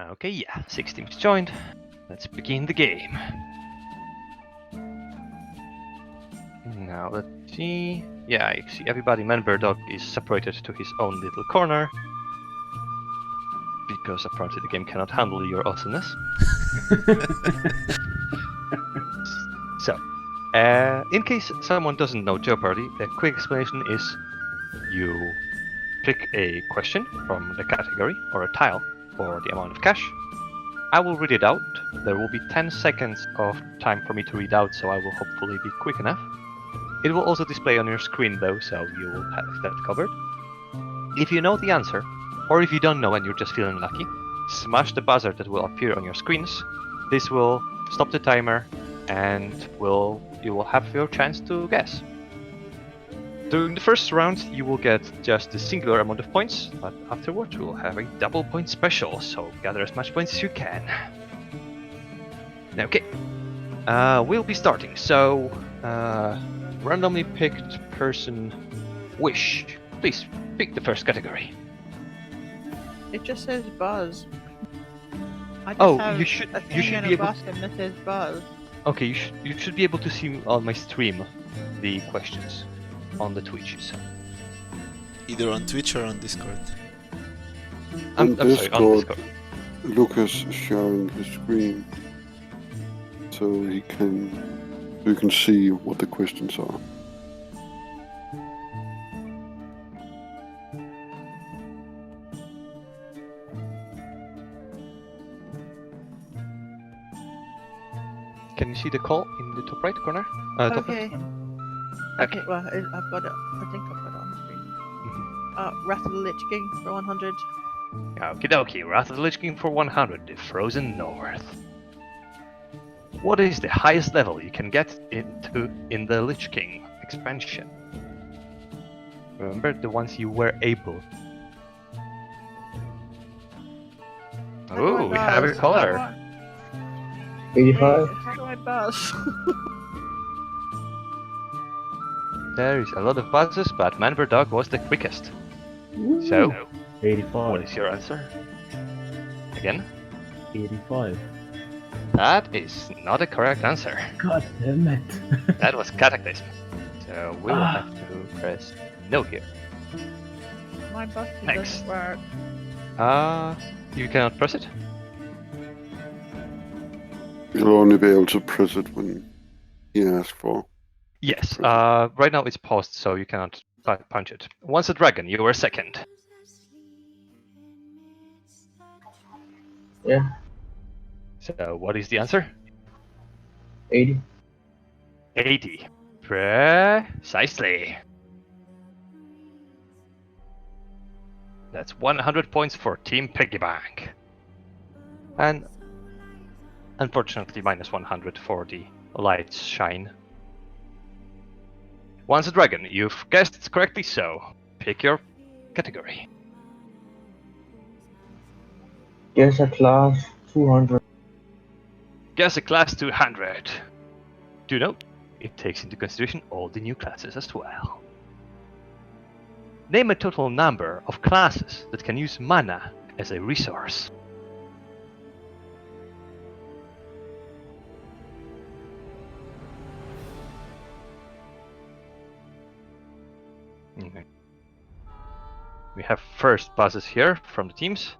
Okay, yeah, 6 teams joined. Let's begin the game. Now let's see. Yeah, I see everybody. Manberdog is separated to his own little corner. Because apparently the game cannot handle your awesomeness. So, in case someone doesn't know Jeopardy, a quick explanation is you pick a question from the category or a tile for the amount of cash. I will read it out. There will be 10 seconds of time for me to read out, so I will hopefully be quick enough. It will also display on your screen though, so you will have that covered. If you know the answer, or if you don't know and you're just feeling lucky, smash the buzzer that will appear on your screens. This will stop the timer and you will have your chance to guess. During the first round, you will get just a singular amount of points, but afterwards we will have a double point special, so gather as much points as you can. Okay, we'll be starting, so randomly picked person Wish. Please pick the first category. It just says Buzz. I just Oh, have you should a thing in be a able. basket that says Buzz. Okay, you should be able to see on my stream the questions on the Twitch. So. Either on Twitch or on Discord. I'm sorry, on Discord. Lucas is sharing his screen so you can see what the questions are. Can you see the call in the top right corner? Top Okay. left? Okay, well, I've got it. I think I've got it on the screen. Wrath of the Lich King for 100. Okie dokie, Wrath of the Lich King for 100, the Frozen North. What is the highest level you can get into in the Lich King expansion? Remember the ones you were able. Oh, we have a caller. 85. How do I buzz? There is a lot of buzzes, but Manberdog was the quickest. So, 85. what is your answer? Again? 85. That is not a correct answer. God damn it. That was Cataclysm. So we will have to press no here. My buzz Next. doesn't work. You cannot press it? You'll only be able to press it when he asks for. Yes. Right now it's paused, so you cannot punch it. Once a dragon, you were second. Yeah. So what is the answer? 80. 80. Precisely. That's 100 points for Team Piggy Bank. And unfortunately minus 100 for the lights shine. Once a dragon, you've guessed correctly, so pick your category. Guess a class 200. Guess a class 200. Do note, it takes into consideration all the new classes as well. Name a total number of classes that can use mana as a resource. Okay. We have first buzzes here from the teams.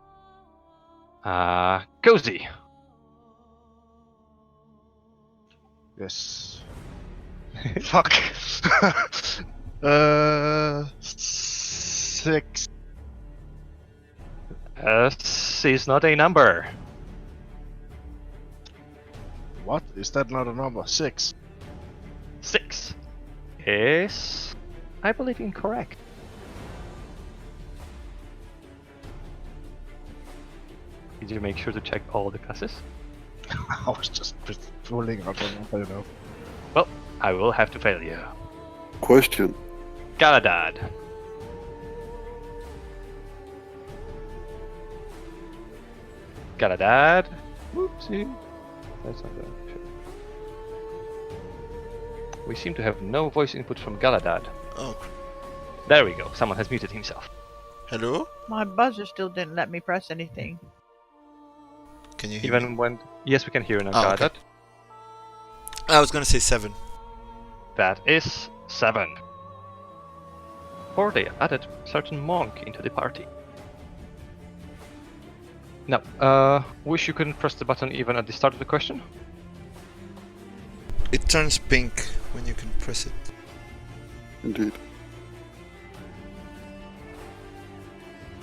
Cozy. Yes. Fuck. 6. S is not a number. What? Is that not a number? 6. 6 is, I believe, incorrect. Did you make sure to check all the classes? I was just fooling. I don't know. Well, I will have to fail you. Question. Galadad. Galadad. Whoopsie. That's not good. We seem to have no voice input from Galadad. Oh, There we go. Someone has muted himself. hello? My buzzer still didn't let me press anything. Can you hear me? Even when... Yes, we can hear you now. Oh, Got okay. it. I was gonna say 7. That is 7. Or they added certain monk into the party. Now, wish you couldn't press the button even at the start of the question? It turns pink when you can press it. Indeed.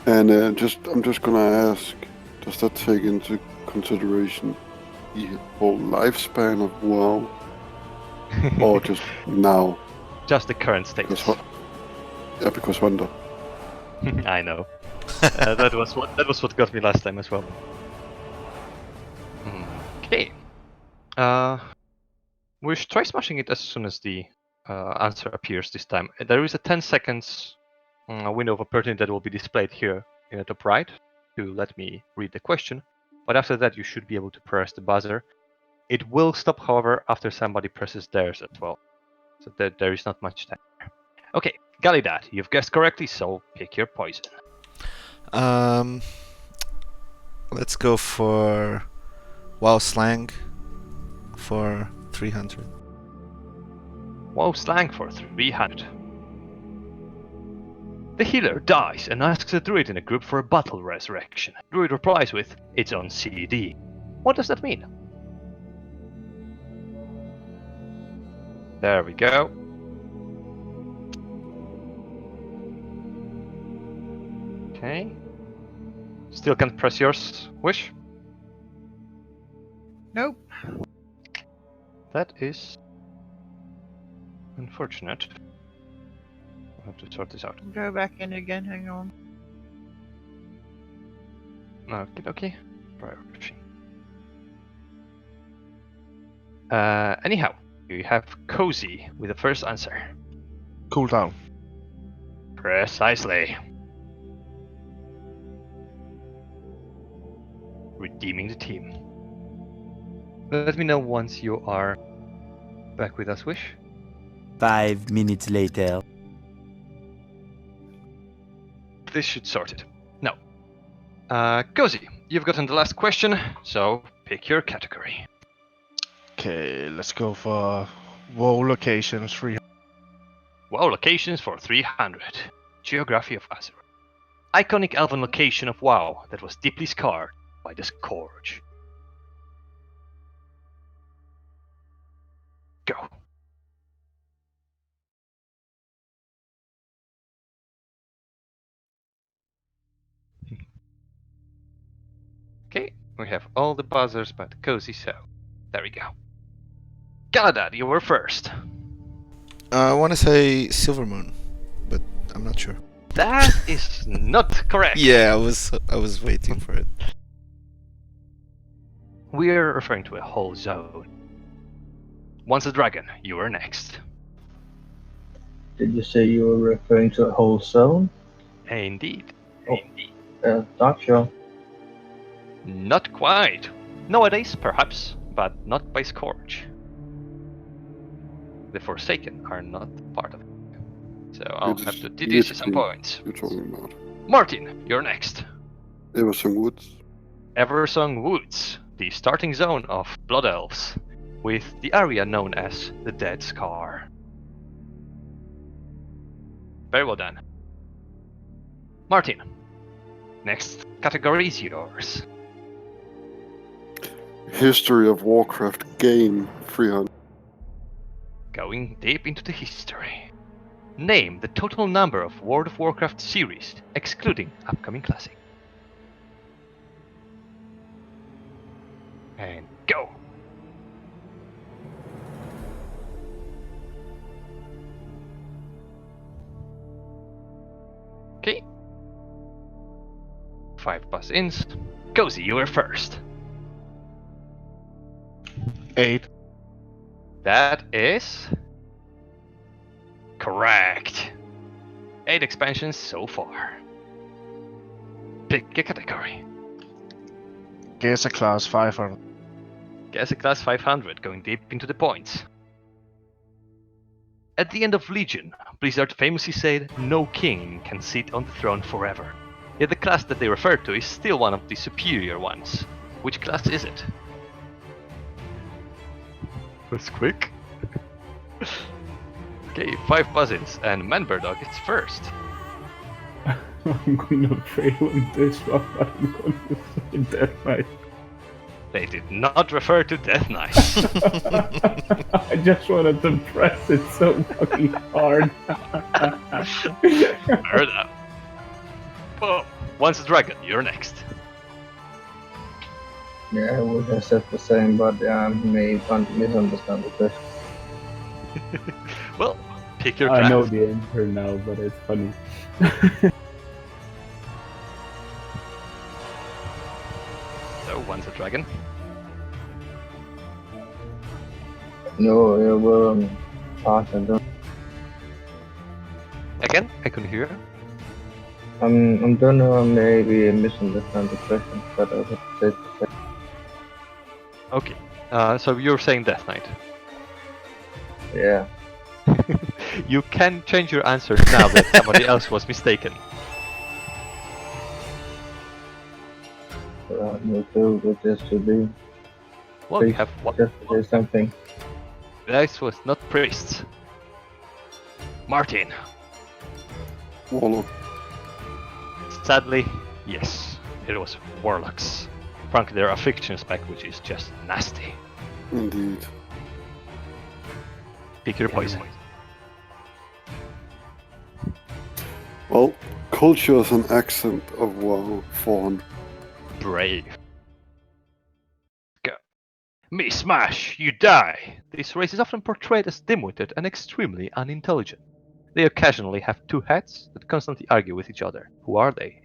And I'm just gonna ask, does that take into consideration the whole lifespan of WoW, or just now? Just the current status. Because wonder. I know. That was what got me last time as well. Okay. We should try smashing it as soon as the answer appears this time. There is a 10 seconds window of opportunity that will be displayed here in the top right to let me read the question. But after that, you should be able to press the buzzer. It will stop, however, after somebody presses theirs as well. So there is not much time. Okay, Galidad, you've guessed correctly, so pick your poison. Let's go for WoW slang for 300. WoW slang for 300. The healer dies and asks a druid in a group for a battle resurrection. Druid replies with, "It's on CD." What does that mean? There we go. Okay. Still can't press yours, Wish? Nope. That is unfortunate. I'll have to sort this out. Go back in again. Hang on. Okay. Priority. Anyhow, you have Cozy with the first answer. Cool down. Precisely. Redeeming the team. Let me know once you are back with us, Wish. 5 minutes later. This should sort it. Now, Cozy, you've gotten the last question, so pick your category. Okay, let's go for WoW locations 300. WoW locations for 300. Geography of Azeroth. Iconic elven location of WoW that was deeply scarred by the Scourge. Go. Okay, we have all the buzzers but Cozy, so there we go. Galahad, you were first. I want to say Silvermoon, but I'm not sure. That is not correct. Yeah, I was waiting for it. We're referring to a whole zone. Once a dragon, you are next. Did you say you were referring to a whole zone? Indeed. Dark Shore. Not quite. Nowadays, perhaps, but not by Scourge. The Forsaken are not part of it. So I'll have to deduce you some points. You're talking about Martin, you're next. Eversong Woods. Eversong Woods, the starting zone of Blood Elves, with the area known as the Dead Scar. Very well done. Martin, next category is yours. History of Warcraft game 300. Going deep into the history. Name the total number of World of Warcraft series, excluding upcoming classic. And go! Okay. 5 buzz-ins. Cozy, you were first. 8. That is correct. 8 expansions so far. Pick a category. Guess a class 500. Guess a class 500, going deep into the points. At the end of Legion, Blizzard famously said no king can sit on the throne forever. Yet the class that they refer to is still one of the superior ones, Which class is it? Was quick. Okay, 5 buzzins, and Manburdog is first. I'm gonna fail on this one. I'm gonna say Death Knight. They did not refer to Death Knight. I just wanted to press it so fucking hard. Fair enough. Boom. Once a dragon, you're next. Yeah, I would have said the same, but I may misunderstand the question. Well, pick your class. I know the answer now, but it's funny. So, once a dragon. No, it will pass and done. Again, I couldn't hear. I'm gonna maybe misunderstand the question, but I would say the same. Okay. So you're saying Death Knight. Yeah. You can change your answer now that somebody else was mistaken. No clue what this should be. Well, we have one. Just to say something. This was not priests. Martin. Warlock. Sadly, yes, it was warlocks. Frankly, they're a fiction spec, which is just nasty. Indeed. Pick your poison. Well, culture is an accent of WoW 400. Brave. Go. Me smash, you die! This race is often portrayed as dim-witted and extremely unintelligent. They occasionally have two heads that constantly argue with each other. Who are they?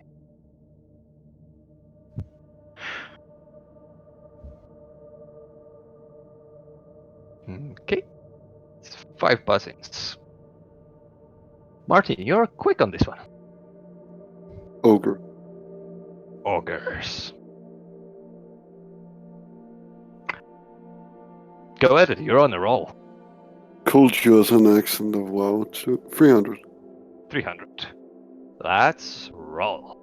Okay. It's 5 buzzings. Martin, you're quick on this one. Ogre. Ogres. Go at it, you're on a roll. Culture is an accent of WoW 300. 300. Let's roll.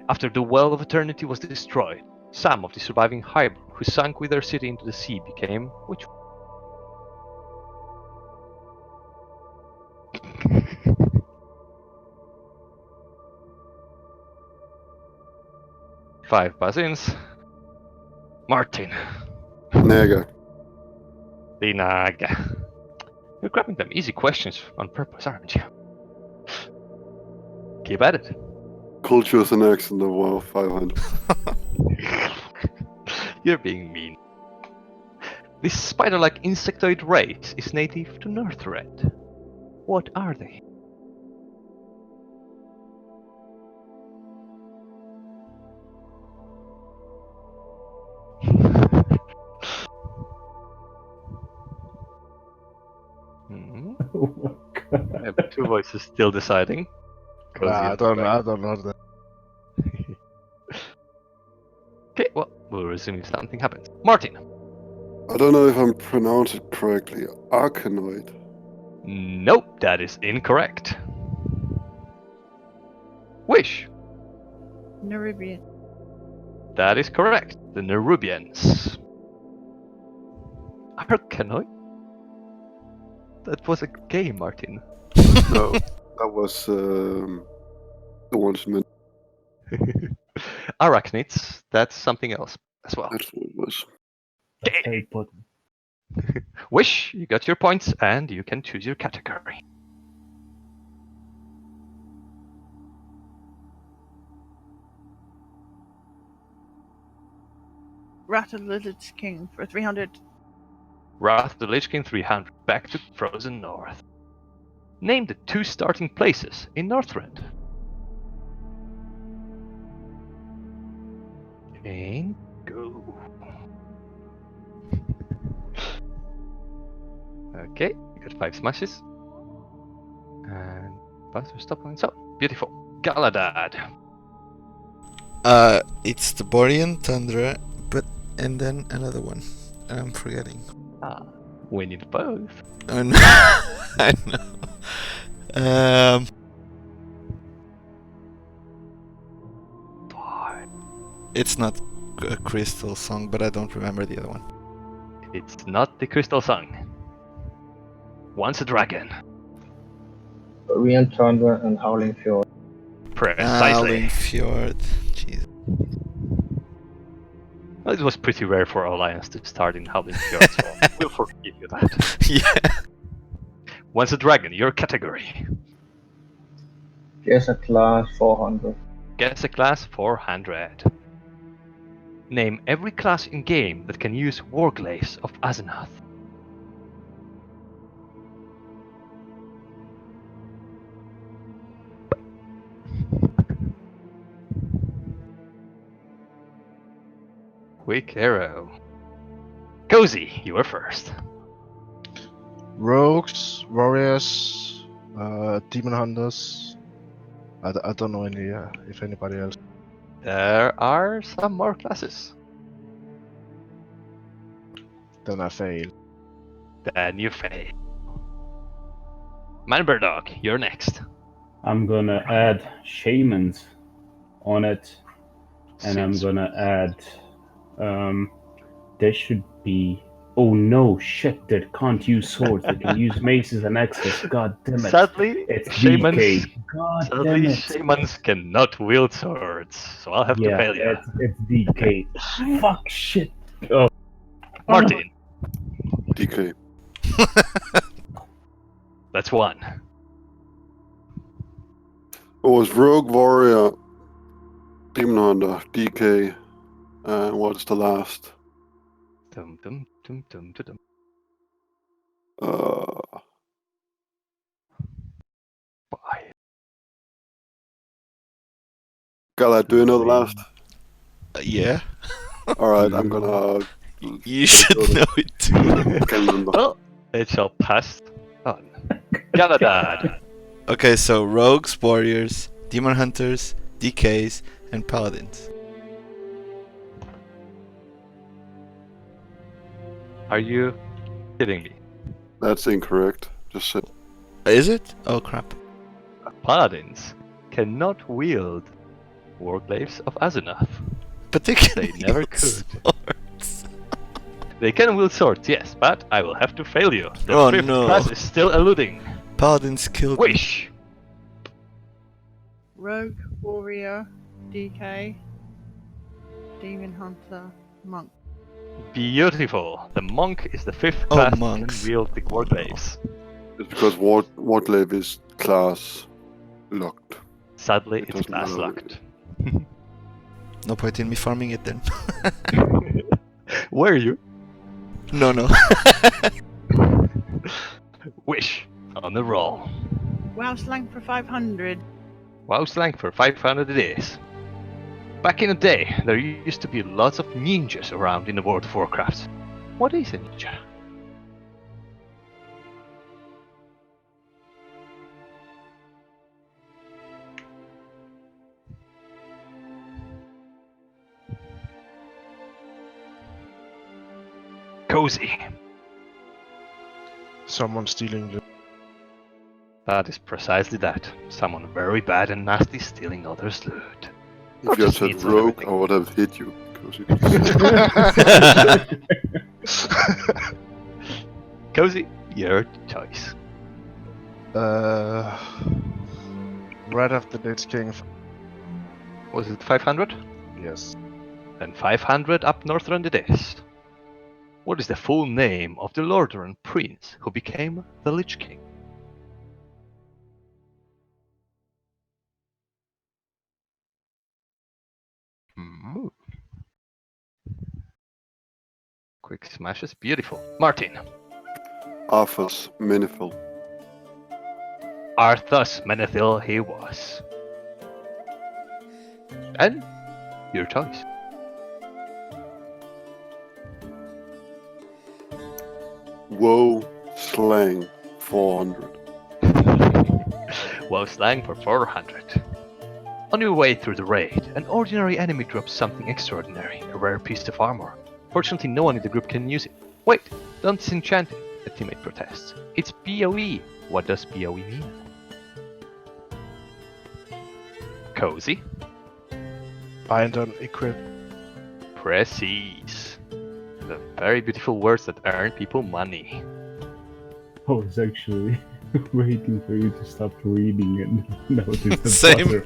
After the Well of Eternity was destroyed, some of the surviving hybrid who sank with their city into the sea became which one? 5 buzzins. Martin. Naga. The Naga. You're grabbing them easy questions on purpose, aren't you? Keep at it. Culture is an accent of WoW 500. You're being mean. This spider-like insectoid race is native to Northrend. What are they? Oh my god. I have 2 voices still deciding. I don't know that. Okay, well, we'll resume if something happens. Martin. I don't know if I'm pronouncing it correctly. Arkanoid. Nope, that is incorrect. Wish. Nerubian. That is correct. The Nerubians. Arkanoid? That was a game, Martin. No, that was the ones meant. Arachnids, that's something else as well. That's what it was. That's Harry Potter. Wish, you got your points, and you can choose your category. Wrath of the Lich King for 300. Wrath of the Lich King 300, back to Frozen North. Name the 2 starting places in Northrend. And go. Okay, you got 5 smashes. And both are stopping. So, beautiful. Galadad. It's the Borean Tundra, but and then another one. I'm forgetting. Ah, we need both. Oh no, I know. It's not Crystal Song, but I don't remember the other one. It's not the Crystal Song. Once a dragon. Korean Tundra and Howling Fjord. Precisely. Howling Fjord. Jeez. Well, it was pretty rare for Alliance to start in Howling Fjord, so we'll forgive you that. Yeah. Once a dragon, your category. Guess a class 400. Guess a class 400. Name every class in game that can use Warglaives of Azenath. Quick arrow. Cozy, you are first. Rogues, warriors, demon hunters. I don't know any if anybody else. There are some more classes. Then I fail. Then you fail. Manberdog, you're next. I'm gonna add shamans on it, and I'm Seems- gonna add. There should be. Oh no, shit! They can't use swords. They can use maces and axes. God damn it! Sadly, It's shamans. DK. God damn Sadly, it! shamans cannot wield swords, so I'll have to Yeah, fail you. it's DK. Fuck shit. Oh. Martin, DK. that's one. It was Rogue Warrior, Demon Hunter, DK, and what's the last? Dum, dum, dum, dum, dum, dum. Bye. Gala, do you know the last? Yeah. Alright, I'm gonna. You should know it too. I can't remember. Well, it shall pass on. Galadad. Okay, so rogues, warriors, demon hunters, DKs, and paladins. Are you kidding me? That's incorrect. Just said. Is it? Oh crap. Paladins cannot wield Warglaives of Azenath. But they can They never wield could. swords. They can wield swords, yes, but I will have to fail you. The Oh, fifth no. class is still eluding. Paladins killed me. Wish! Rogue, warrior, DK, demon hunter, monk. Beautiful. The monk is the fifth Oh, class that monks. can wield the Warglaives. It's because Warglaive is class locked. Sadly, It it's doesn't class matter. locked. No point in me farming it then. Were you? No, no. Wish on the roll. Wow, slang for 500. Wow, slang for 500 it is. Back in the day, there used to be lots of ninjas around in the World of Warcraft. What is a ninja? Cozy. Someone stealing the. That is precisely that. Someone very bad and nasty stealing others' loot. Or If you had just said needs on rogue, everything. I would have hit you. Because you Cozy, your choice. Right after the Lich King. Was it 500? Yes. Then 500 up northern it is. What is the full name of the Lordaeron prince who became the Lich King? Hmm. Quick smashes, beautiful. Martin. Arthas Menethil. Arthas Menethil he was. And your choice. Woe Slang 400. Wow, slang for 400. On your way through the raid, an ordinary enemy drops something extraordinary, a rare piece of armor. Fortunately, no one in the group can use it. Wait, don't disenchant it, a teammate protests. It's PoE. What does PoE mean? Cozy. Bind on equip. Precise. The very beautiful words that earn people money. I was actually waiting for you to stop reading and notice the Same.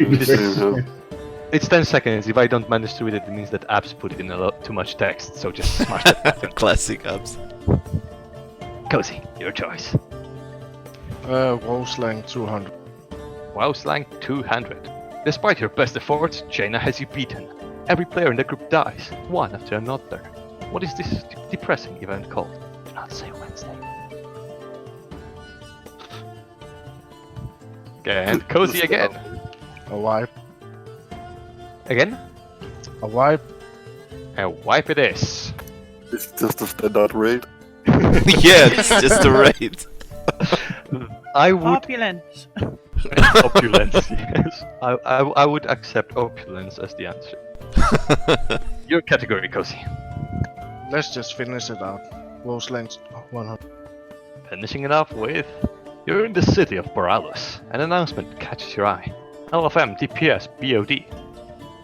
buzzer. It's 10 seconds. If I don't manage to read it, it means that apps put it in a lot too much text. So just smash that button. Classic ups. Cozy, your choice. WoW slang 200. WoW slang 200. Despite your best efforts, Jaina has you beaten. Every player in the group dies, one after another. What is this depressing event called? Do not say Wednesday. And Cozy again. A wipe. Again? A wipe. And wipe it is. It's just a standard rate. Yeah, it's just a raid. I would Opulence. opulence. Yes, I would accept opulence as the answer. Your category, Cozy. Let's just finish it out. WoW slang 100. Finishing it off with, you're in the city of Boralus. An announcement catches your eye. LFM DPS BOD.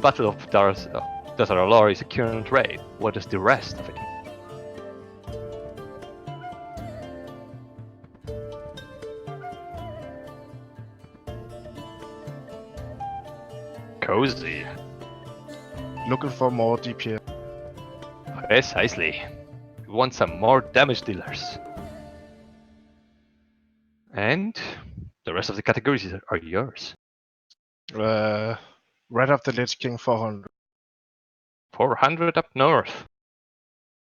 Battle of Dazaralor is a current raid. What is the rest of it? Cozy. Looking for more DPS. Precisely. We want some more damage dealers. And the rest of the categories are yours. Right after Lich King 400. 400 up north.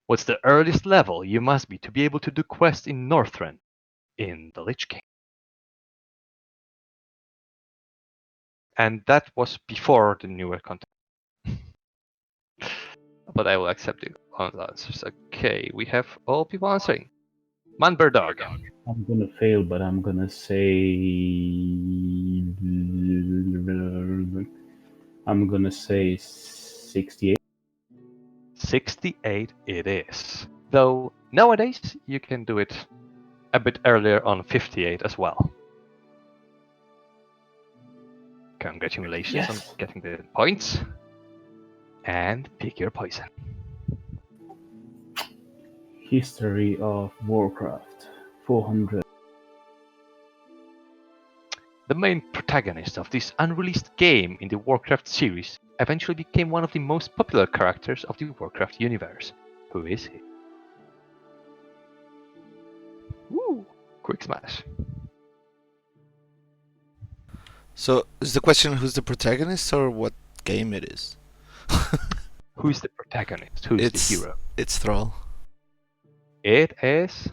What's the earliest level you must be to be able to do quests in Northrend in the Lich King? And that was before the newer content. But I will accept the answers. Okay, we have all people answering. Manberdog. I'm gonna fail, but I'm gonna say. I'm gonna say 68. 68 it is. Though nowadays you can do it a bit earlier on 58 as well. Congratulations on Yes. getting the points. And pick your poison. History of Warcraft 400. The main protagonist of this unreleased game in the Warcraft series eventually became one of the most popular characters of the Warcraft universe. Who is he? Woo! Quick smash. So, is the question who's the protagonist or what game it is? Who's the protagonist? Who's It's- the hero? It's Thrall. It is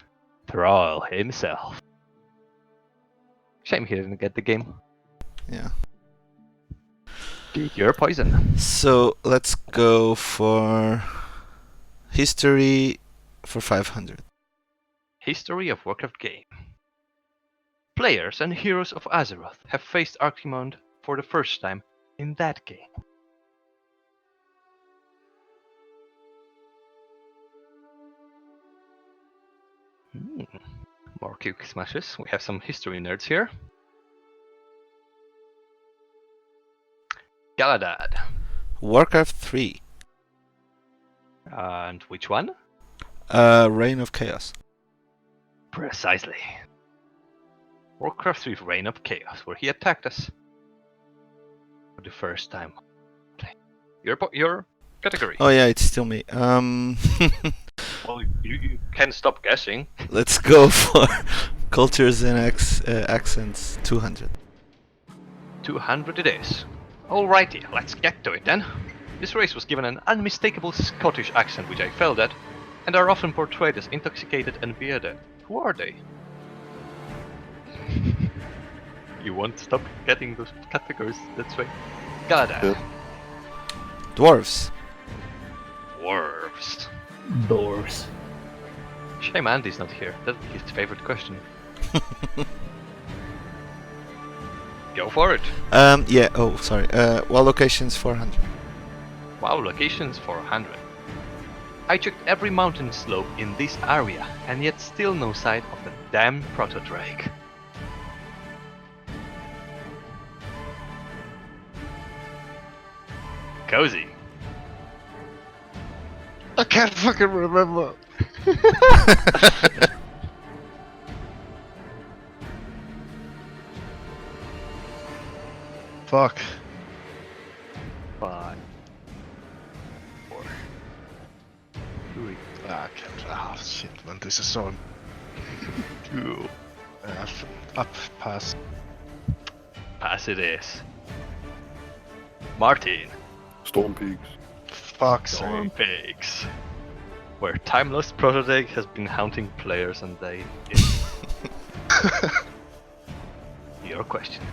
Thrall himself. Shame he didn't get the game. Yeah. Pick your poison. So, let's go for history for 500. History of Warcraft game. Players and heroes of Azeroth have faced Archimonde for the first time in that game. More quick smashes. We have some history nerds here. Galadad. Warcraft 3. And which one? Reign of Chaos. Precisely. Warcraft 3 Reign of Chaos, where he attacked us for the first time. Your category. Oh yeah, it's still me. Well, you can stop guessing. Let's go for cultures and accents 200. 200 it is. Alrighty, let's get to it then. This race was given an unmistakable Scottish accent, which I failed at, and are often portrayed as intoxicated and bearded. Who are they? You won't stop getting those categories, that's right. Galadad. Yeah. Dwarves. Dwarves. Doors. Shame Andy's not here. That'd be his favorite question. Go for it. Yeah, oh, sorry. Well, locations 400. Wow, locations 400. I checked every mountain slope in this area, and yet still no sight of the damn proto-drake. Cozy. I can't fucking remember. Fuck. 5, 4, 3, I can't. Ah, shit, man. This is so. 2. Up, pass. Pass it is. Martin. Storm Peaks. Fuck's Storm sake. Pigs. Where timeless Protodic has been hunting players and they. Your question.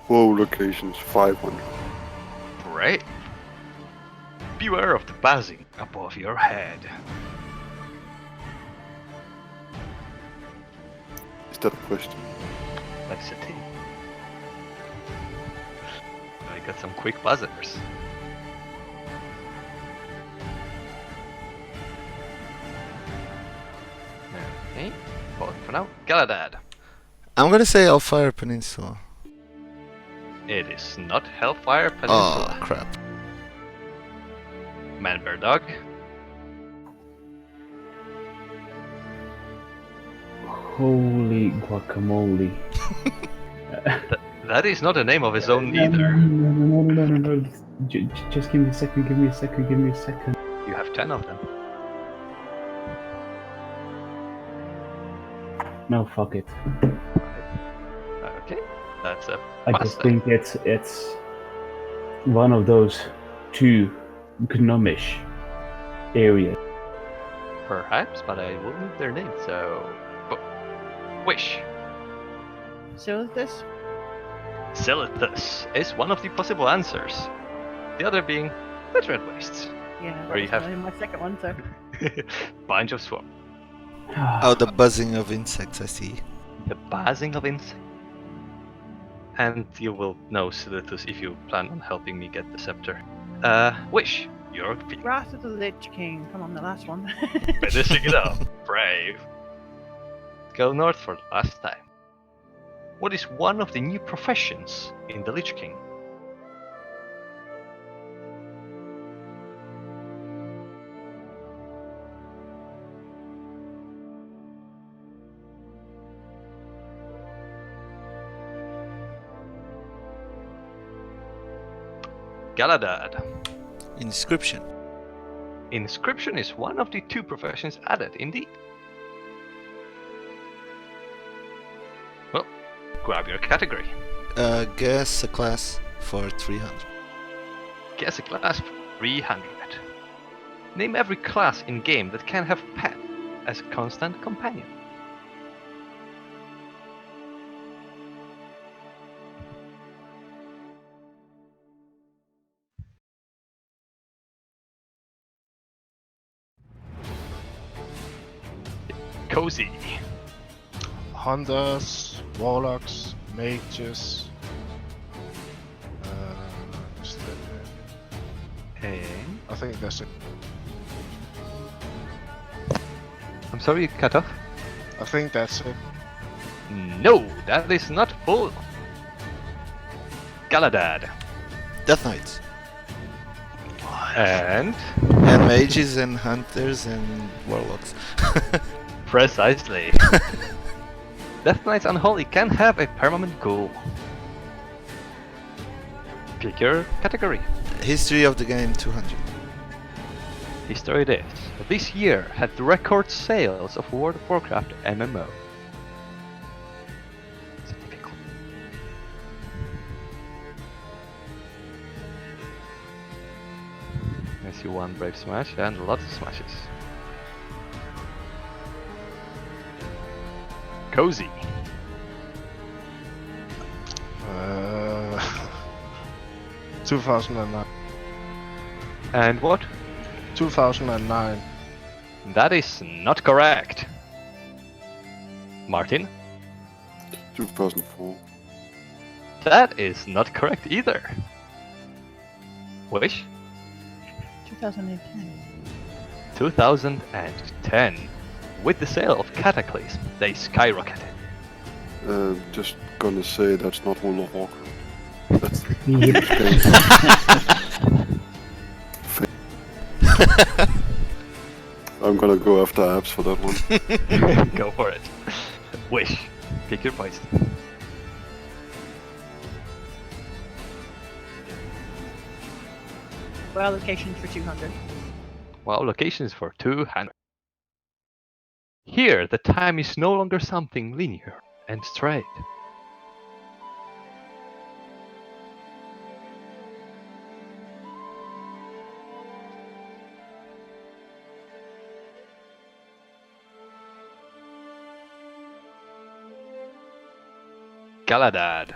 Whoa, locations 500. Great. Beware of the buzzing above your head. Is that a question? That's a thing. I got some quick buzzers. Okay, but for now, Galadad. I'm gonna say Hellfire Peninsula. It is not Hellfire Oh, Peninsula. crap. Man Bear Dog. Holy guacamole. That is not the name of his own No, either. no. Just give me a second, give me a second. You have 10 of them. No, fuck it. Okay, that's a I just bastard. think it's one of those two gnomish areas. Perhaps, but I will need their name, so... But, Wish. Silithus? Silithus is one of the possible answers. The other being the Dread Wastes. Yeah, Where you that's have- my second one, so. Oh, Bunch of swamp. the buzzing of insects, I see. The buzzing of insects. And you will know Silithus if you plan on helping me get the scepter. Wish. Your pick. Wrath of the Lich King. Come on, the last one. Finishing it up. Brave. Go north for the last time. What is one of the new professions in the Lich King? Galadad. Inscription. Inscription is one of the two professions added, indeed. Well, grab your category. Guess a class for 300. Guess a class for 300. Name every class in game that can have pet as a constant companion. Cozy. Hunters, warlocks, mages. Is that it? And I think that's it. I'm sorry, you cut off. I think that's it. No, that is not full. Galadad. Death Knights. And And mages and hunters and warlocks. precisely. Death Knights Unholy can have a permanent goal. Pick your category. History of the game 200. History it is. This year had record sales of World of Warcraft MMO. It's difficult. I see one Brave Smash and lots of smashes. Cozy. 2009. And what? 2009. That is not correct. Martin? 2004. That is not correct either. Wish? 2010. 2010. With the sale of Cataclysm, they skyrocketed. Just gonna say that's not World of Warcraft. That's I'm gonna go after apps for that one. Go for it. Wish. Pick your poison. Well, locations for 200. Well, locations for 200. Here, the time is no longer something linear and straight. Galadad.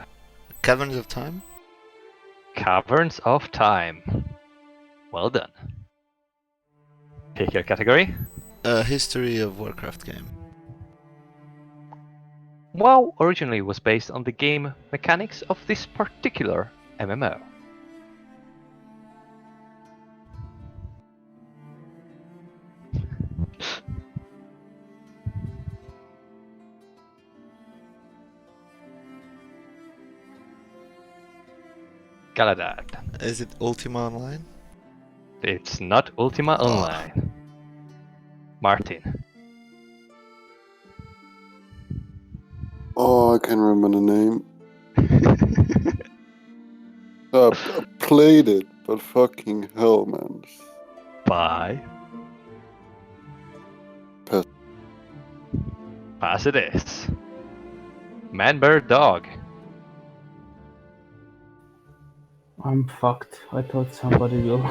Caverns of Time? Caverns of Time. Well done. Pick your category. A History of Warcraft game. WoW originally was based on the game mechanics of this particular MMO. Galadad. Is it Ultima Online? It's not Ultima Online. Martin. Oh, I can't remember the name. I played it, but fucking hell, man. 5. Pass. Pass it is. Man, bird, dog. I'm fucked. I thought somebody will.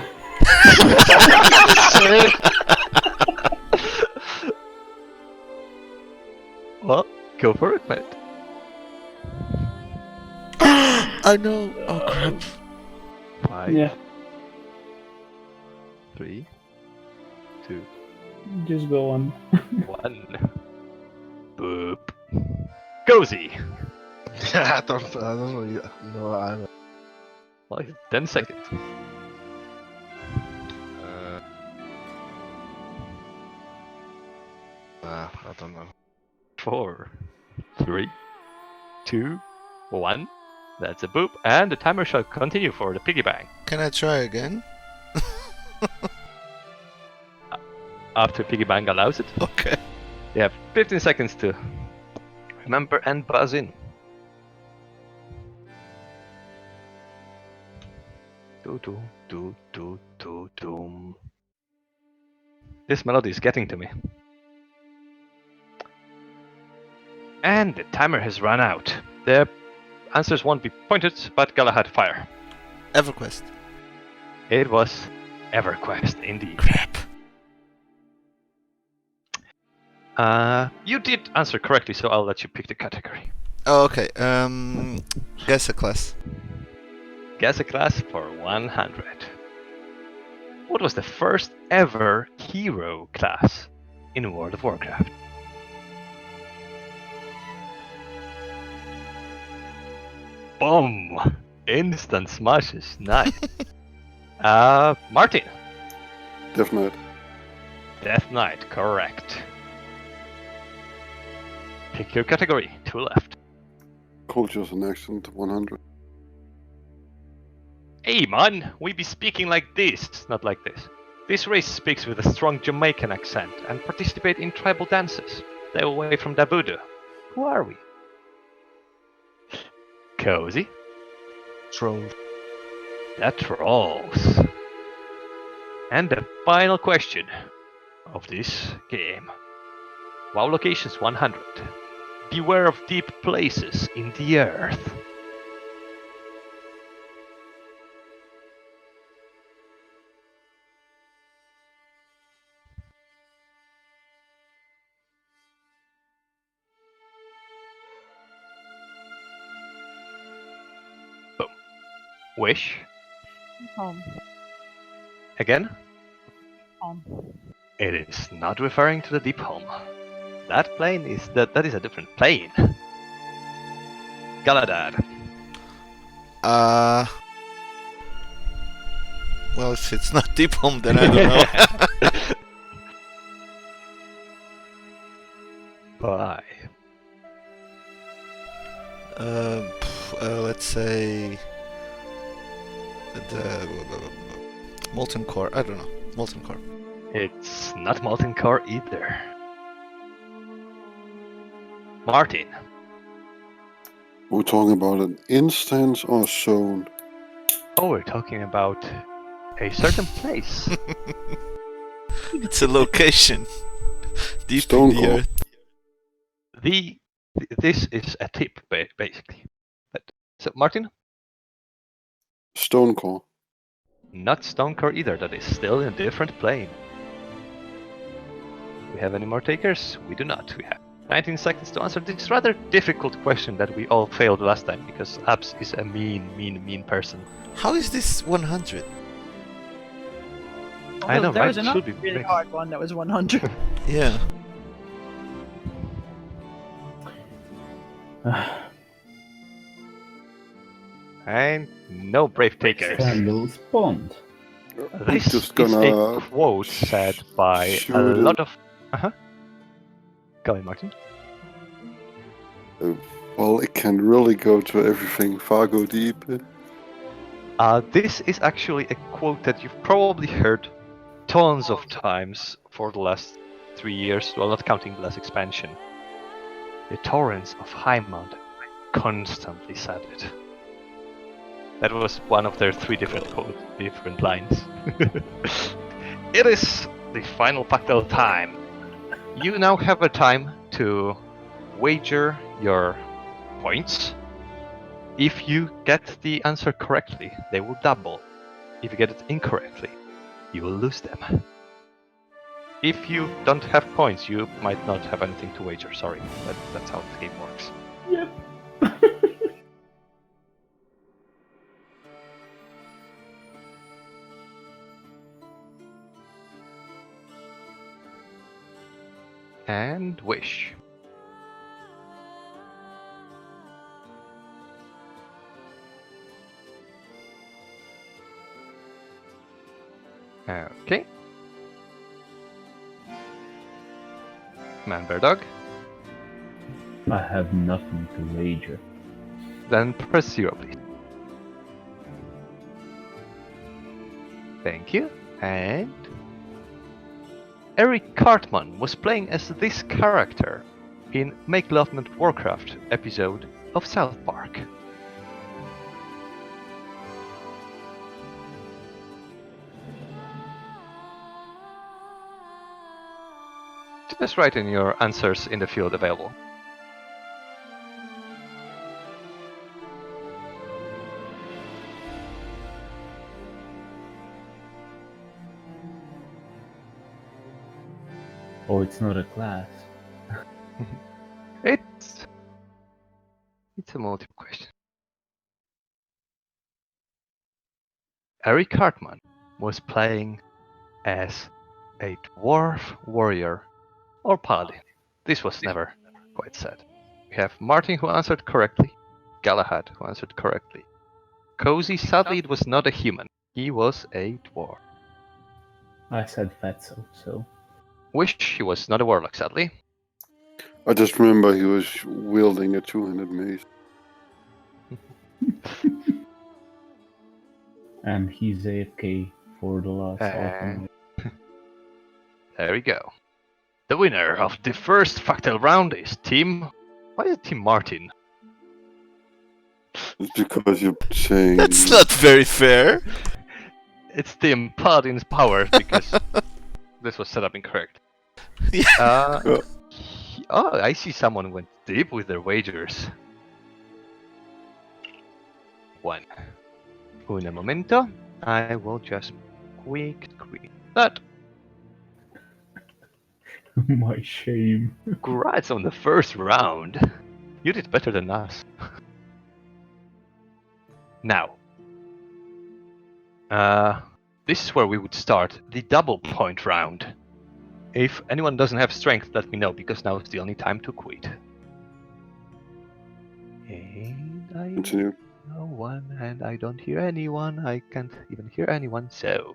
Well, go for it, mate. I know. Oh crap. 5, Yeah, 3, 2, just go on. 1. Boop. Cozy. I don't know. Yeah, no, I. Well, 10 seconds. I don't know. 4, 3, 2, 1. That's a boop, and the timer shall continue for the piggy bank. Can I try again? After piggy bank allows it, Okay. you have 15 seconds to remember and buzz in. Do. This melody is getting to me. And the timer has run out. The answers won't be pointed, but Galahad fire. EverQuest. It was EverQuest, indeed. Crap. You did answer correctly, so I'll let you pick the category. Oh, okay. Guess a class. Guess a class for 100. What was the first ever hero class in World of Warcraft? Boom! Instant smashes, nice. Martin. Death Knight. Death Knight, correct. Pick your category, 2 left. Cultures and accent 100. Hey man, we be speaking like this, not like this. This race speaks with a strong Jamaican accent and participate in tribal dances. Stay away from the voodoo. Who are we? Cozy? Trolls. The Trolls. And the final question of this game. WoW locations 100. Beware of deep places in the earth. Boom. Wish. Home. Again? Home. It is not referring to the deep home. That plane is that is a different plane. Galadad. Well, if it's not Deep Home, then I don't know. 5. Let's say the Molten Core. I don't know. Molten Core. It's not molten core either. Martin. We're talking about an instance or zone. Oh, we're talking about a certain place. It's a location. Deep Stone in the core. earth. This is a tip, basically. But, so, Martin? Stone core. Not stone core either. That is still in a different plane. Do we have any more takers? We do not. We have 19 seconds to answer this rather difficult question that we all failed last time because Abs is a mean person. How is this 100? I know, there right? was It another should be really big. hard one that was 100. Yeah. And no brave takers. Candles Bond. I'm This just is a gonna quote said by a shoot lot of... Go ahead, Martin. Well, it can really go to everything. Fargo deep. This is actually a quote that you've probably heard tons of times for the last 3 years, well, not counting the last expansion. The torrents of High Mountain constantly said it. That was one of their 3 different lines. It is the final Factal time. You now have a time to wager your points. If you get the answer correctly, they will double. If you get it incorrectly, you will lose them. If you don't have points, you might not have anything to wager, sorry. But that's how the game works. Yep. And wish. Okay. Man Bear Dog. I have nothing to wager. Then press 0, please. Thank you. And Eric Cartman was playing as this character in Make Love Not Warcraft episode of South Park. Just write in your answers in the field available. Oh, it's not a class. It's a multiple question. Eric Cartman was playing as a dwarf warrior or paladin. This was never quite said. We have Martin who answered correctly, Galahad who answered correctly. Cozy, sadly, it was not a human. He was a dwarf. I said Fatso, so. Wish he was not a warlock, sadly. I just remember he was wielding a 2-handed mace. And he's AFK for the last half an hour. There we go. The winner of the first Factal round is Team... Why is it Team Martin? It's because you're saying... That's not very fair. It's Team Paladin's Power because this was set up incorrect. Yeah. Oh, I see someone went deep with their wagers. One momento. I will just quick screen that. My shame. Congrats on the first round. You did better than us. Now, this is where we would start the double point round. If anyone doesn't have strength, let me know, because now is the only time to quit. And I Continue. no one, and I don't hear anyone. I can't even hear anyone, so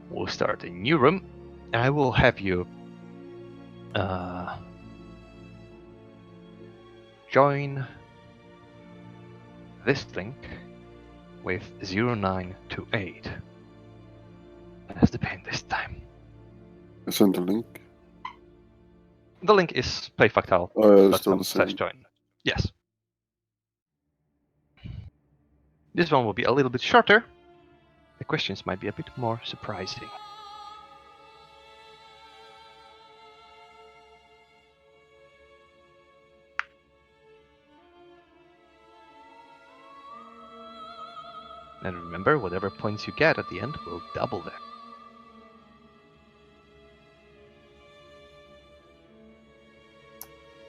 we'll start a new room. I will have you join this link with 0928. the pain this time. Send the link. The link is Still the playfactal.com/join. same. Yes. This one will be a little bit shorter. The questions might be a bit more surprising. And remember, whatever points you get at the end will double them.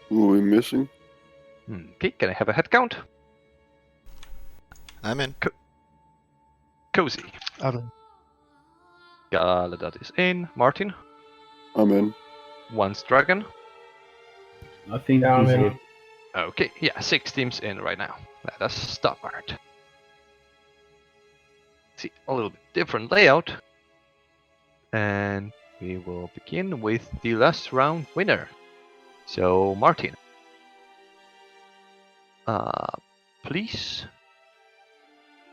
Who are we missing? Okay, can I have a head count? I'm in. Cozy. Adam. Galadat is in. Martin. I'm in. Once Dragon. I think Yeah, I'm he's in. it. Okay, yeah, 6 teams in right now. Let us start. See, a little bit different layout. And we will begin with the last round winner. So, Martin. Please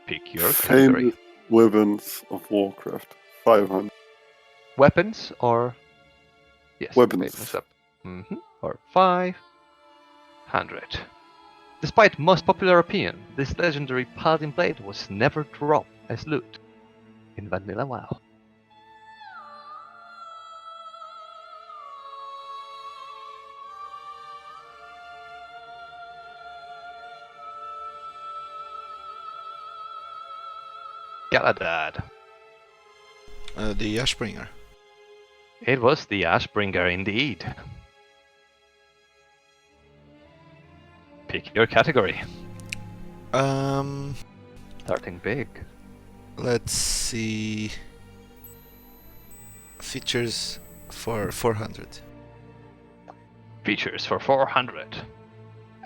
pick your category. Famous weapons of Warcraft. 500. Weapons or... Yes, Weapons. famous weapon. Or 500. Despite most popular opinion, this legendary Paladin Blade was never dropped as loot in Vanilla WoW. Galadad. The Ashbringer. It was the Ashbringer indeed. Pick your category. Starting big. Let's see. Features for 400. Features for 400.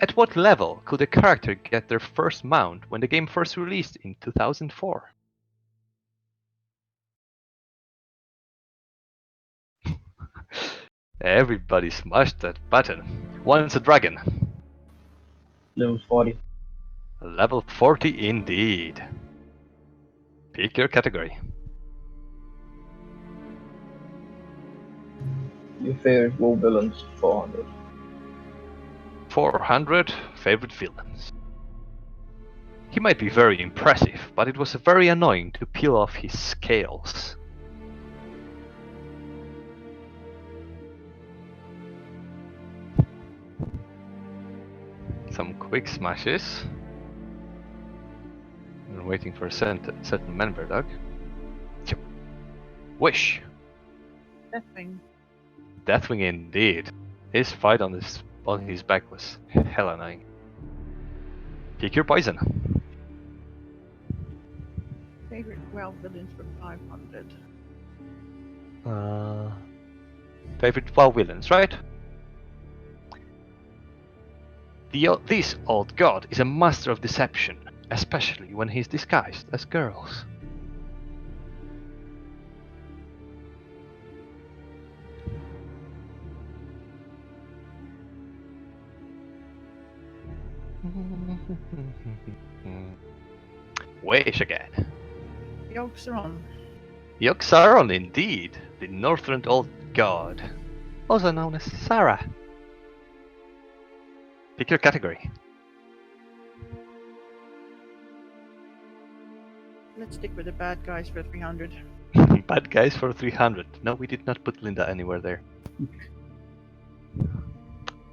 At what level could a character get their first mount when the game first released in 2004? Everybody smashed that button. Once a dragon. Level 40. Level 40 indeed. Pick your category. Your favorite WoW villains, 400. 400 favorite villains. He might be very impressive, but it was very annoying to peel off his scales. Some quick smashes. I'm waiting for a certain member, Doug. Wish. Deathwing. Deathwing indeed. His fight on his back was hell annoying. Pick your poison. Favorite WoW villains for 500. Favorite WoW villains, right? This old god is a master of deception, especially when he's disguised as girls. Wish again. Yogg-Saron. Yogg-Saron indeed, the northern old god, also known as Sarah. Pick your category. Let's stick with the bad guys for 300. Bad guys for 300. No, we did not put Linda anywhere there.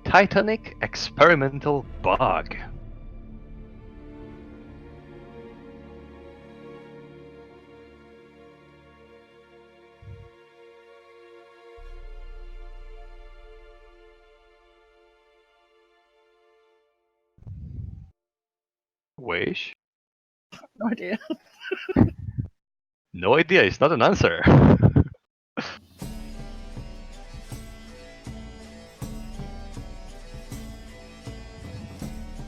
Titanic Experimental Bug. Wish? No idea. No idea, it's not an answer.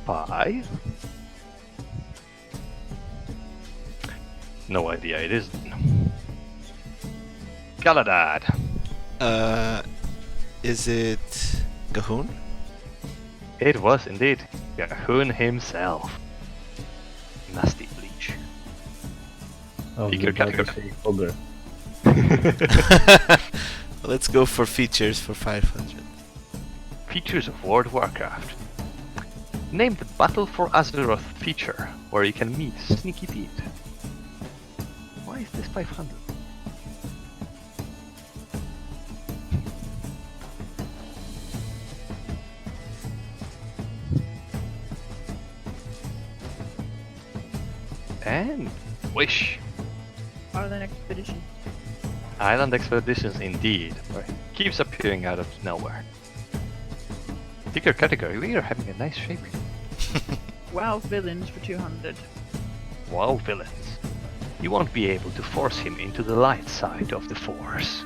Five? No idea, it isn't. Galadad. Is it Gahoon? It was indeed Gahoon himself. Nasty bleach. Oh, Pick you're your about to category. say Ogre. Let's go for features for 500. Features of World of Warcraft. Name the Battle for Azeroth feature, where you can meet Sneaky Pete. Why is this 500? And Wish. Island expedition. Island Expeditions indeed. Where it keeps appearing out of nowhere. Pick your category, we are having a nice shape here. Wow, villains for 200. Wow, villains. You won't be able to force him into the light side of the Force.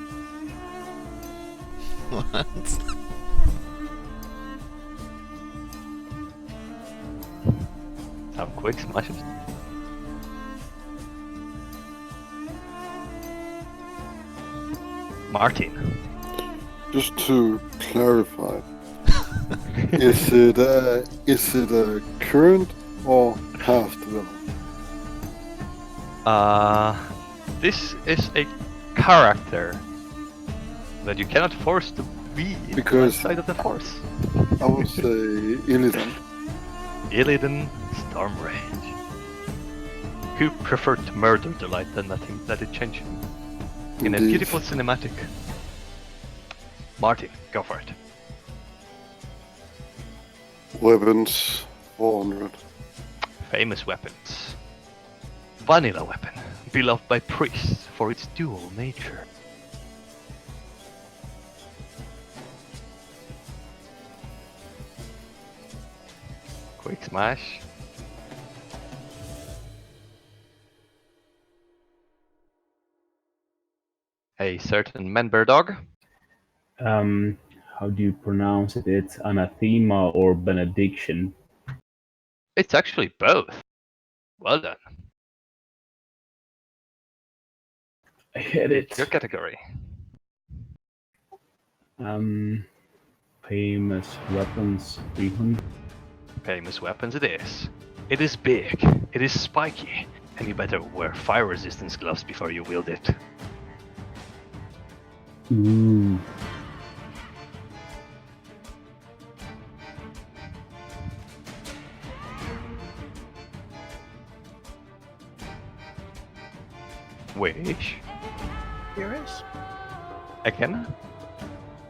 What? Some quick smashes. Martin. Just to clarify, is it a current or past villain? This is a character that you cannot force to be in the Because- light side of the Force. I would say Illidan. Illidan Stormrage. Who preferred to murder the light than let it change him? In a Indeed. beautiful cinematic. Martin, go for it. Weapons 400. Famous weapons. Vanilla weapon, beloved by priests for its dual nature. Quick smash. A certain member dog. How do you pronounce it? It's anathema or benediction. It's actually both. Well done. I hit it. Your category. Famous weapons 300. Famous weapons it is. It is big, it is spiky, and you better wear fire resistance gloves before you wield it. Ooh. Which? Furious? Again?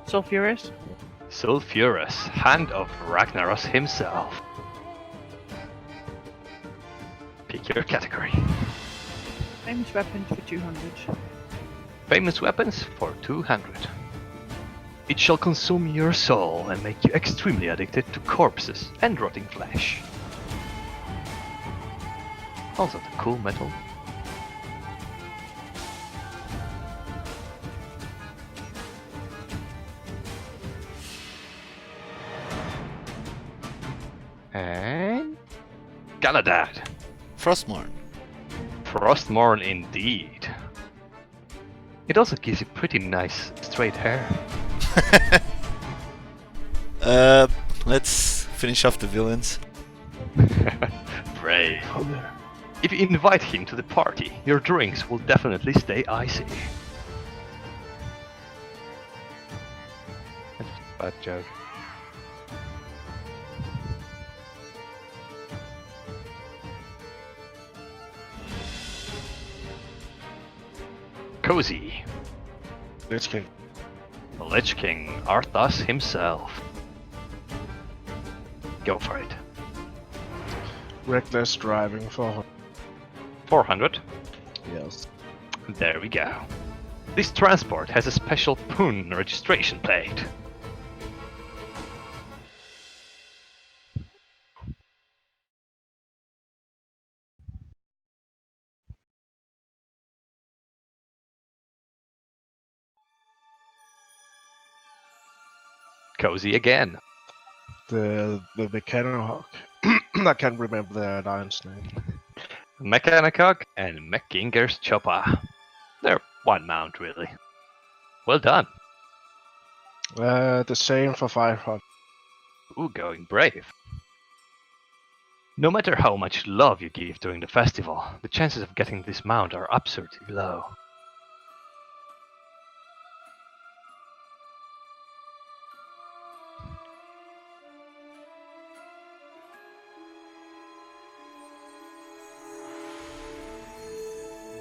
Sulfurous? Sulfurous, hand of Ragnaros himself. Pick your category. Famous weapons for 200. Famous weapons for 200. It shall consume your soul and make you extremely addicted to corpses and rotting flesh. Also the cool metal. And Galadad. Frostmourne. Frostmourne indeed. It also gives you pretty nice straight hair. Let's finish off the villains. Brave. If you invite him to the party, your drinks will definitely stay icy. That's a bad joke. Cozy. Lich King. The Lich King, Arthas himself. Go for it. Reckless driving for 400. yes. There we go. This transport has a special PUN registration plate. Cozy again. The Mechanohawk. I can't remember the alliance name. Mechanicog and Meckinger's Chopper. They're one mount, really. Well done. The same for 500. Ooh, going brave. No matter how much love you give during the festival, the chances of getting this mount are absurdly low.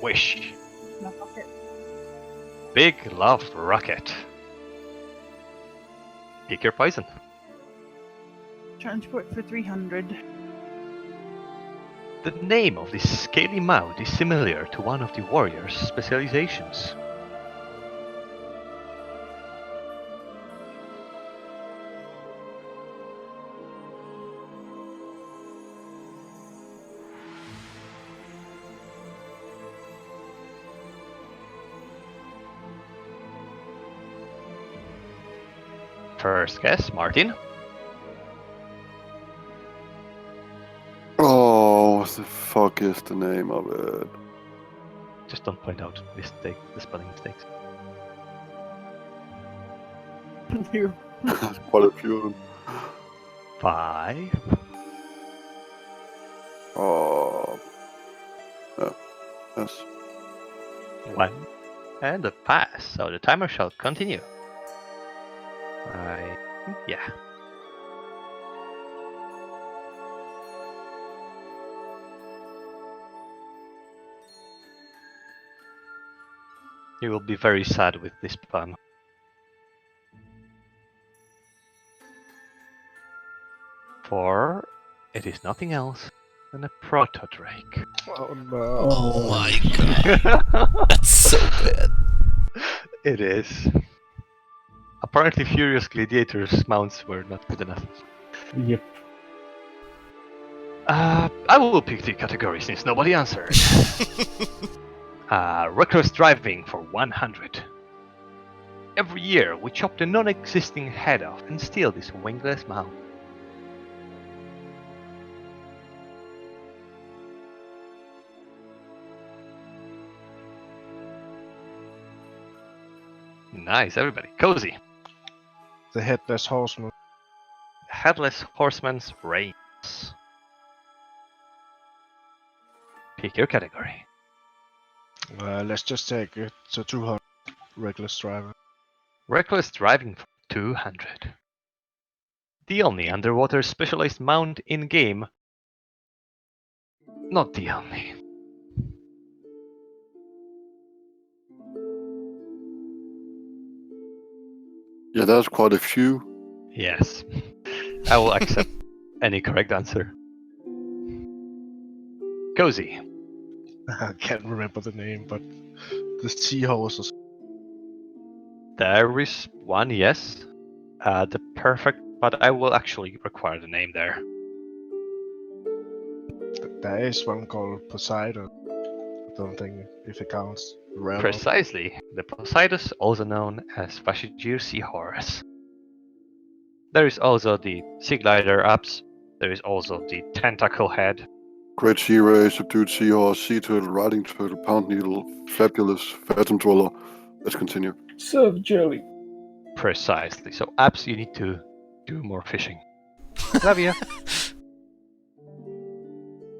Wish. No, okay. Big Love Rocket. Pick your poison. Transport for 300. The name of this scaly mound is similar to one of the warrior's specializations. First guess, Martin. Oh, what the fuck is the name of it? Just don't point out the spelling mistakes. You. Quite a few of them. 5. Oh. Yeah. Yes. 1. And a pass, so the timer shall continue. Yeah. You will be very sad with this pun. For it is nothing else than a proto-drake. Oh no. Oh my god. That's so bad. It is. Apparently Furious Gladiator's mounts were not good enough. Yep. I will pick the category since nobody answered. Reckless driving for 100. Every year we chop the non-existing head off and steal this wingless mount. Nice, everybody. Cozy. The headless horseman. Headless Horseman's Reigns. Pick your category. Let's just take it to 200. Reckless driver. Reckless driving for 200. The only underwater specialized mount in game. Not the only. Yeah, that's quite a few. Yes. I will accept any correct answer. Cozy. I can't remember the name, but the seahorses. There is one, yes. The perfect, but I will actually require the name there. There is one called Poseidon. I don't think if it counts. Rare one. Precisely. The Poseidus, also known as Vashijir Seahorse. There is also the Sea Glider Apps. There is also the Tentacle Head. Great Sea Ray, Subdued Seahorse, Sea Turtle, Riding Turtle, Pound Needle, Flabulous, Phantom Dweller. Let's continue. Surf jelly. Precisely. So apps, you need to do more fishing. Love you.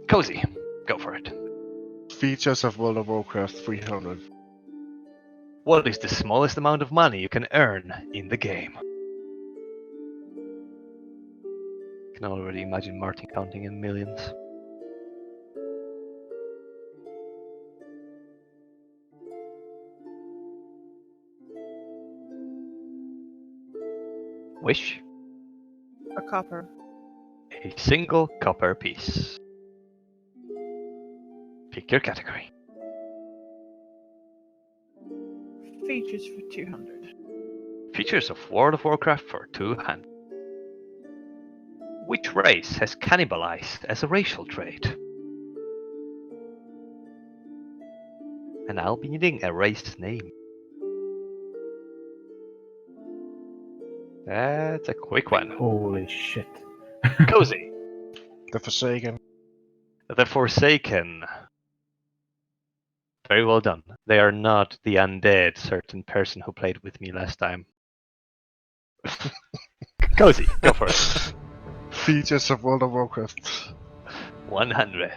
Cozy. Go for it. Features of World of Warcraft 300. What is the smallest amount of money you can earn in the game? I can already imagine Martin counting in millions. Wish? A copper. A single copper piece. Pick your category. Features for 200. Features of World of Warcraft for 200. Which race has cannibalized as a racial trait? And I'll be needing a race name. That's a quick one. Holy shit. Cozy. The Forsaken. The Forsaken. Very well done. They are not the undead certain person who played with me last time. Cozy, go for it. Features of World of Warcraft. 100.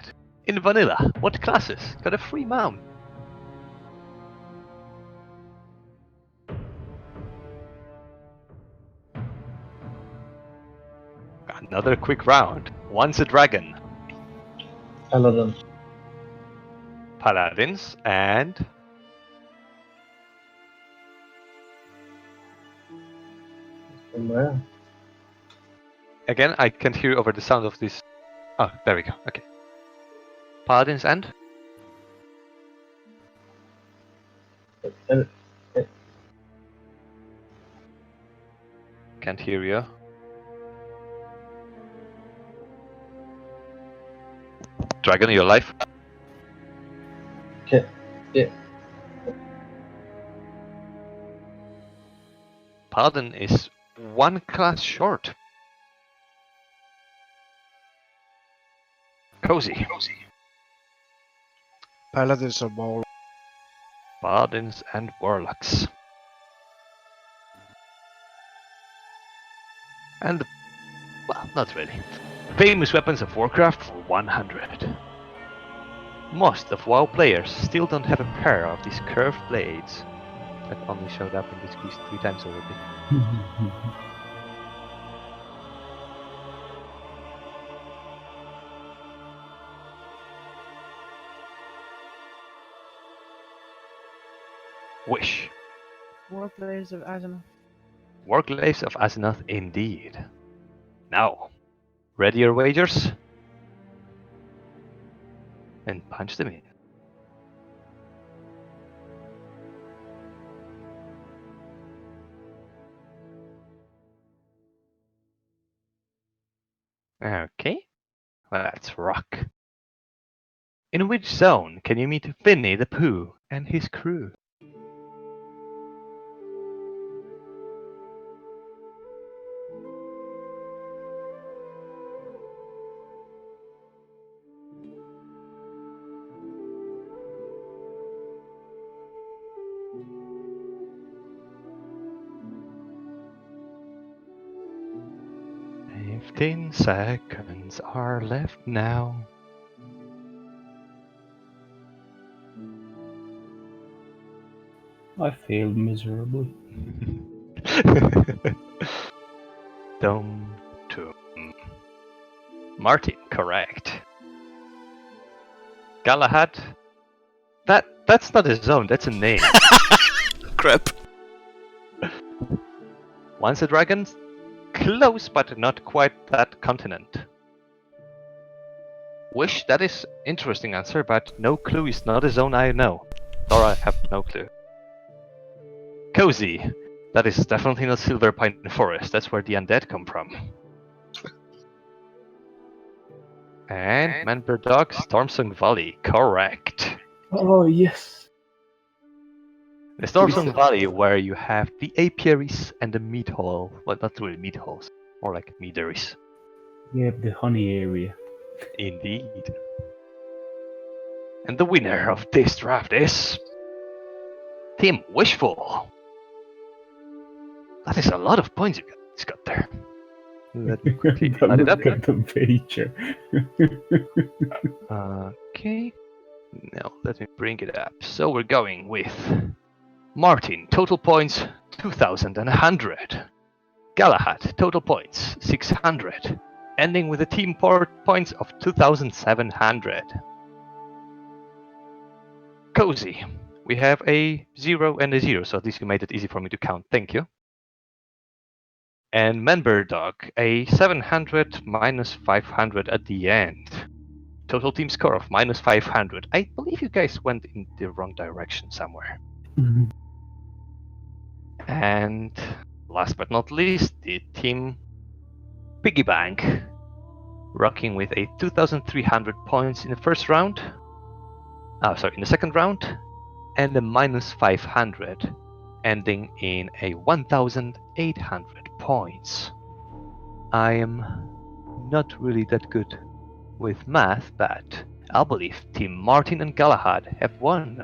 In vanilla, what classes got a free mount? Another quick round. Once a dragon. Paladin. Paladins and Somewhere. again, I can't hear over the sound of this. Oh, there we go. Okay. Paladins and And can't hear you. Dragon, your life. yeah. Paladin is one class short. Cozy. Paladins are more. Paladins and warlocks. And, well, not really. Famous weapons of Warcraft for 100. Most of WoW players still don't have a pair of these curved blades. That only showed up in this piece 3 times already. Wish. Warblades of Azeroth. Warglaives of Azeroth indeed. Now, ready your wagers? And punch them in. Okay, let's rock. In which zone can you meet Finny the Pooh and his crew? Fifteen seconds are left now. I failed miserably. Dum tum. Martin, correct. Galahad. That's not a zone, that's a name. Crap. Once a dragon, close but not quite that continent. Wish, that is interesting answer, but no clue is not a zone I know. Or I have no clue. Cozy. That is definitely not Silver Pine Forest, that's where the undead come from. And Manbird Dog, Stormsong Valley, correct. Oh, yes. The Stormsong Valley where you have the apiaries and the meat hall. Well, not really meat halls, more like meaderies. Yeah, the honey area. Indeed. And the winner of this draft is Team Wishful. That is a lot of points you guys got there. Let me quickly add it up. Look at the pager. Okay. Now let me bring it up. So we're going with Martin, total points 2,100. Galahad, total points 600. Ending with a team points of 2,700. Cozy, we have a 0 and a 0, so at least you made it easy for me to count. Thank you. And Member Dog, a 700 minus 500 at the end. Total team score of minus 500. I believe you guys went in the wrong direction somewhere. And last but not least, the team Piggy Bank, rocking with a 2,300 points in the first round. In the second round, and a minus 500, ending in a 1,800 points. I am not really that good with math, but I believe Team Martin and Galahad have won.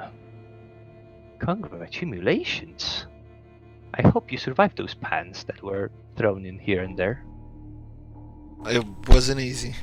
Congratulations! I hope you survived those pans that were thrown in here and there. It wasn't easy.